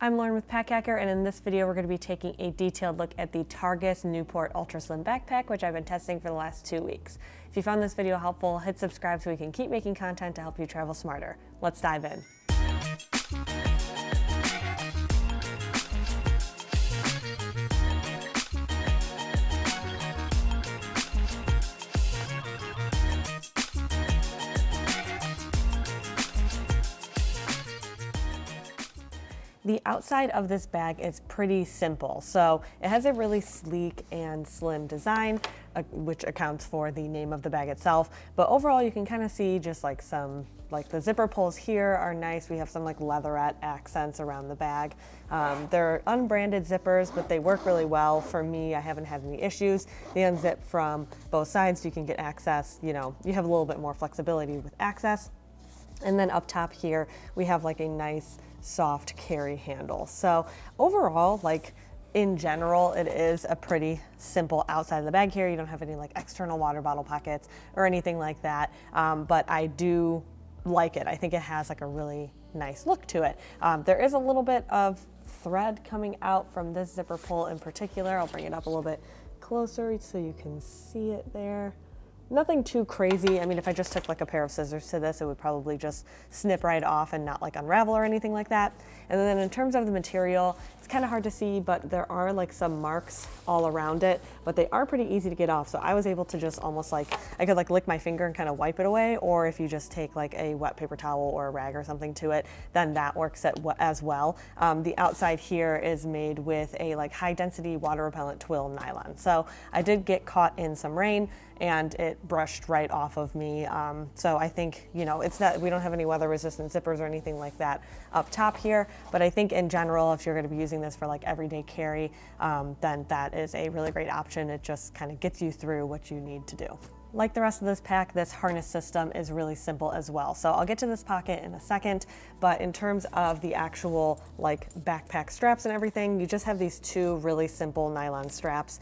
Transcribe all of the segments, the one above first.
I'm Lauren with Pack Hacker, and in this video we're going to be taking a detailed look at the Targus Newport Ultra Slim Backpack, which I've been testing for the last 2 weeks. If you found this video helpful, hit subscribe so we can keep making content to help you travel smarter. Let's dive in. The outside of this bag is pretty simple. So it has a really sleek and slim design, which accounts for the name of the bag itself. But overall, you can kind of see just like the zipper pulls here are nice. We have some like leatherette accents around the bag. They're unbranded zippers, but they work really well. For me, I haven't had any issues. They unzip from both sides so you can get access. You know, you have a little bit more flexibility with access. And then up top here, we have like a nice soft carry handle. So overall, like in general, it is a pretty simple outside of the bag here. You don't have any like external water bottle pockets or anything like that. But I do like it. I think it has like a really nice look to it. There is a little bit of thread coming out from this zipper pull in particular. I'll bring it up a little bit closer so you can see it there. Nothing too crazy. I mean, if I just took like a pair of scissors to this, it would probably just snip right off and not like unravel or anything like that. And then in terms of the material, it's kind of hard to see, but there are like some marks all around it, but they are pretty easy to get off. So I was able to just almost like, I could like lick my finger and kind of wipe it away. Or if you just take like a wet paper towel or a rag or something to it, then that works as well. The outside here is made with a like high density water repellent twill nylon. So I did get caught in some rain and it brushed right off of me. So I think, you know, it's not, we don't have any weather resistant zippers or anything like that up top here, but I think in general, if you're gonna be using this for like everyday carry, then that is a really great option. It just kind of gets you through what you need to do. Like the rest of this pack, this harness system is really simple as well. So I'll get to this pocket in a second, but in terms of the actual like backpack straps and everything, you just have these two really simple nylon straps.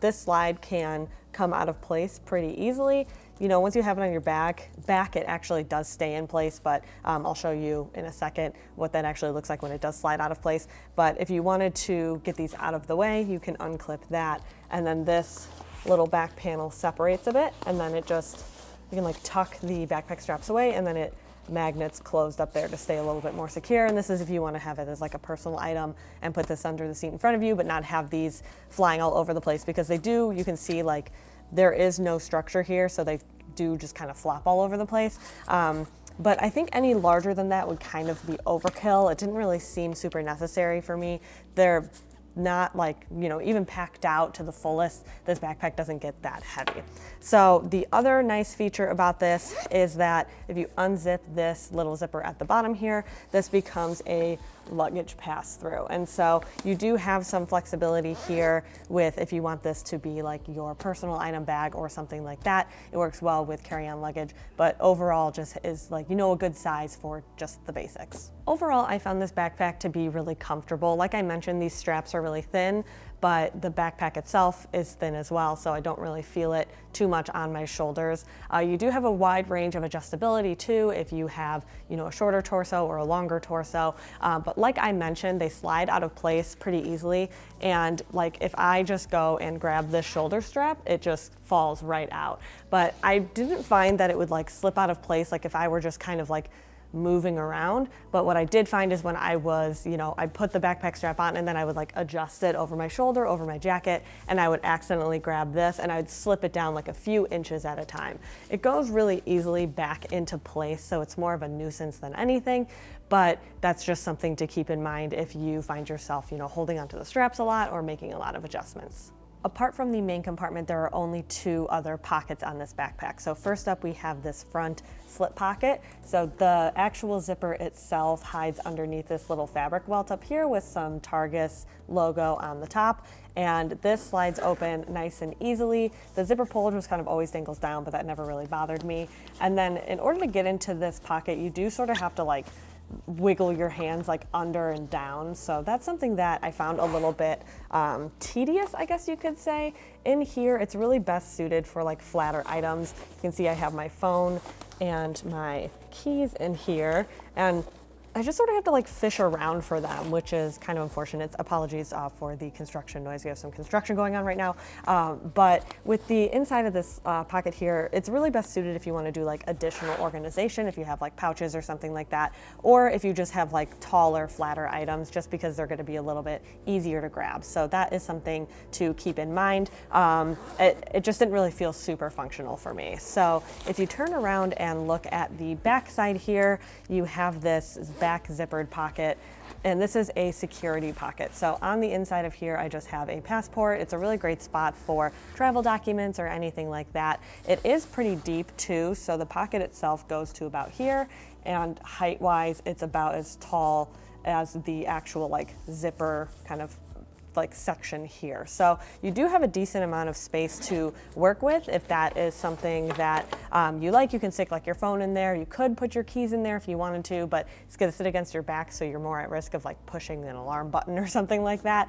This slide can come out of place pretty easily. You know, once you have it on your back, it actually does stay in place, but I'll show you in a second what that actually looks like when it does slide out of place. But if you wanted to get these out of the way, you can unclip that, and then this little back panel separates a bit, and then it just, you can like tuck the backpack straps away, and then it magnets closed up there to stay a little bit more secure. And this is if you want to have it as like a personal item and put this under the seat in front of you, but not have these flying all over the place, because they do, you can see like there is no structure here, so they do just kind of flop all over the place. But I think any larger than that would kind of be overkill. It didn't really seem super necessary for me. They're not like, you know, even packed out to the fullest, this backpack doesn't get that heavy. So the other nice feature about this is that if you unzip this little zipper at the bottom here, this becomes a luggage pass through. And so you do have some flexibility here with if you want this to be like your personal item bag or something like that. It works well with carry-on luggage, but overall just is like, you know, a good size for just the basics. Overall, I found this backpack to be really comfortable. Like I mentioned, these straps are really thin, but the backpack itself is thin as well, so I don't really feel it too much on my shoulders. You do have a wide range of adjustability too if you have, you know, a shorter torso or a longer torso. But like I mentioned, they slide out of place pretty easily. And like if I just go and grab this shoulder strap, it just falls right out. But I didn't find that it would like slip out of place like if I were just kind of like moving around. But what I did find is when I was, you know, I'd put the backpack strap on and then I would like adjust it over my shoulder, over my jacket, and I would accidentally grab this and I'd slip it down like a few inches at a time. It goes really easily back into place, so it's more of a nuisance than anything, but that's just something to keep in mind if you find yourself, you know, holding onto the straps a lot or making a lot of adjustments. Apart from the main compartment, there are only two other pockets on this backpack. So first up, we have this front slip pocket. So the actual zipper itself hides underneath this little fabric welt up here with some Targus logo on the top. And this slides open nice and easily. The zipper pull just kind of always dangles down, but that never really bothered me. And then in order to get into this pocket, you do sort of have to like wiggle your hands like under and down. So that's something that I found a little bit tedious, I guess you could say. In here, it's really best suited for like flatter items. You can see I have my phone and my keys in here, and I just sort of have to like fish around for them, which is kind of unfortunate. Apologies for the construction noise. We have some construction going on right now. But with the inside of this pocket here, it's really best suited if you want to do like additional organization, if you have like pouches or something like that, or if you just have like taller, flatter items, just because they're going to be a little bit easier to grab. So that is something to keep in mind. It just didn't really feel super functional for me. So if you turn around and look at the back side here, you have this back zippered pocket, and this is a security pocket. So on the inside of here, I just have a passport. It's a really great spot for travel documents or anything like that. It is pretty deep too, so the pocket itself goes to about here, and height-wise, it's about as tall as the actual like zipper kind of like section here. So you do have a decent amount of space to work with. If that is something that you like, you can stick like your phone in there. You could put your keys in there if you wanted to, but it's gonna sit against your back, so you're more at risk of like pushing an alarm button or something like that.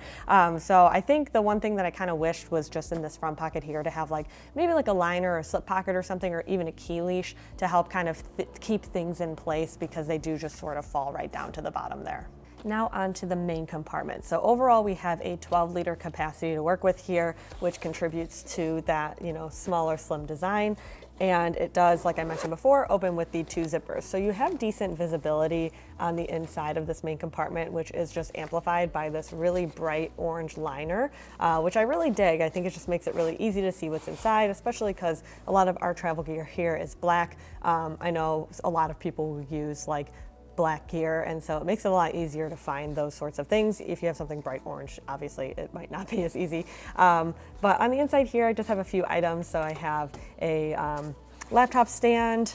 So I think the one thing that I kind of wished was just in this front pocket here to have like maybe like a liner or a slip pocket or something, or even a key leash to help kind of keep things in place, because they do just sort of fall right down to the bottom there. Now onto the main compartment. So overall, we have a 12-liter capacity to work with here, which contributes to that, smaller, slim design. And it does, like I mentioned before, open with the 2 zippers. So you have decent visibility on the inside of this main compartment, which is just amplified by this really bright orange liner, which I really dig. I think it just makes it really easy to see what's inside, especially because a lot of our travel gear here is black. I know a lot of people who use like black gear, and so it makes it a lot easier to find those sorts of things. If you have something bright orange, obviously it might not be as easy. But on the inside here, I just have a few items. So I have a laptop stand,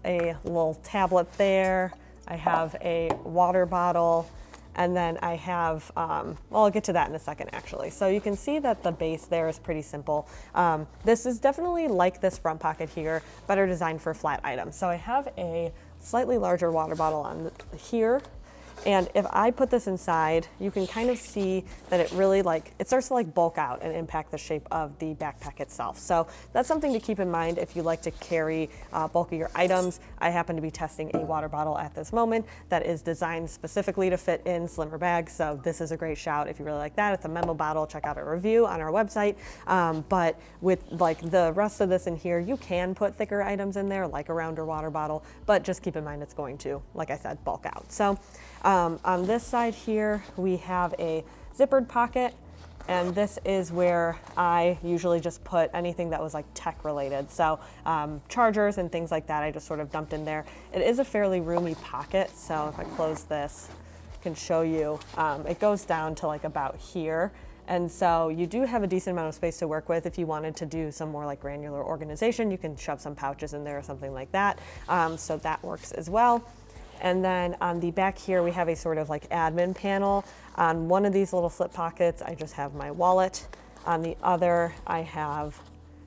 a little tablet there, I have a water bottle, and then I have, well, I'll get to that in a second actually. So you can see that the base there is pretty simple. This is definitely like this front pocket here, better designed for flat items. So I have a slightly larger water bottle on here, and if I put this inside, you can kind of see that it really it starts to bulk out and impact the shape of the backpack itself. So that's something to keep in mind if you like to carry bulkier items. I happen to be testing a water bottle at this moment that is designed specifically to fit in slimmer bags, so this is a great shout if you really like that. It's a memo bottle. Check out a review on our website. But with the rest of this in here, you can put thicker items in there, like a rounder water bottle, but just keep in mind it's going to, like I said, bulk out. So on this side here, we have a zippered pocket, and this is where I usually just put anything that was like tech related. So chargers and things like that, I just sort of dumped in there. It is a fairly roomy pocket, so if I close this, I can show you, it goes down to about here. And so you do have a decent amount of space to work with. If you wanted to do some more granular organization, you can shove some pouches in there or something like that. So that works as well. And then on the back here, we have a sort of admin panel. On one of these little slip pockets, I just have my wallet. On the other, I have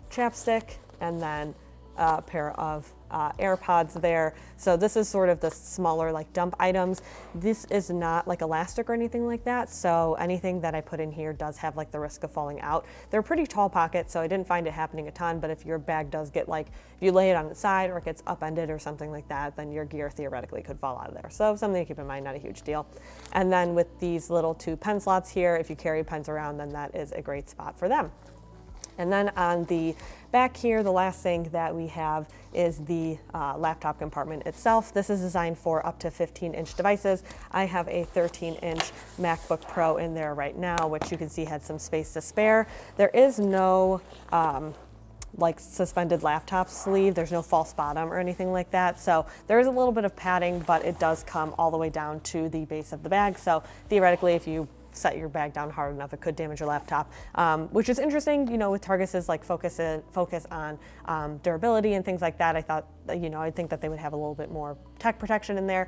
chapstick, and then a pair of AirPods there. So this is sort of the smaller dump items. This is not elastic or anything like that, so anything that I put in here does have the risk of falling out. They're pretty tall pockets, so I didn't find it happening a ton, but if your bag does get if you lay it on its side or it gets upended or something like that, then your gear theoretically could fall out of there. So something to keep in mind, not a huge deal. And then with these little 2 pen slots here, if you carry pens around, then that is a great spot for them. And then on the back here, the last thing that we have is the laptop compartment itself. This is designed for up to 15-inch devices. I have a 13-inch MacBook Pro in there right now, which you can see had some space to spare. There is no suspended laptop sleeve. There's no false bottom or anything like that. So there is a little bit of padding, but it does come all the way down to the base of the bag. So theoretically, if you set your bag down hard enough, it could damage your laptop, which is interesting, with Targus's focus on durability and things like that. I thought, I think that they would have a little bit more tech protection in there.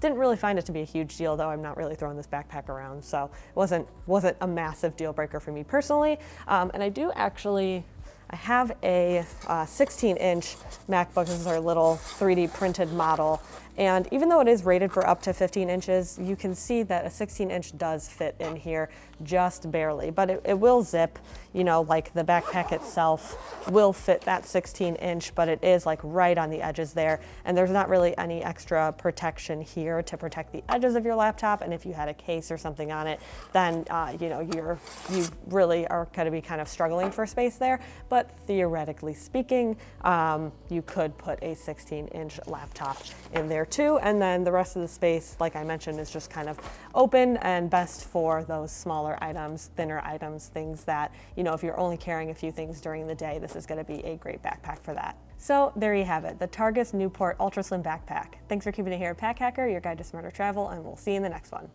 Didn't really find it to be a huge deal, though. I'm not really throwing this backpack around, so it wasn't a massive deal breaker for me personally. And I have a 16-inch MacBook. This is our little 3D printed model, And even though it is rated for up to 15 inches, you can see that a 16-inch does fit in here just barely, but it will zip, you know, like the backpack itself will fit that 16-inch, but it is like right on the edges there. And there's not really any extra protection here to protect the edges of your laptop. And if you had a case or something on it, then, you know, you really are going to be kind of struggling for space there. But theoretically speaking, you could put a 16-inch laptop in there too. And then the rest of the space, like I mentioned, is just kind of open and best for those smaller items, thinner items, things that, you know, if you're only carrying a few things during the day, this is going to be a great backpack for that. So there you have it, the Targus Newport Ultra Slim Backpack. Thanks for keeping it here at Pack Hacker, your guide to smarter travel, and we'll see you in the next one.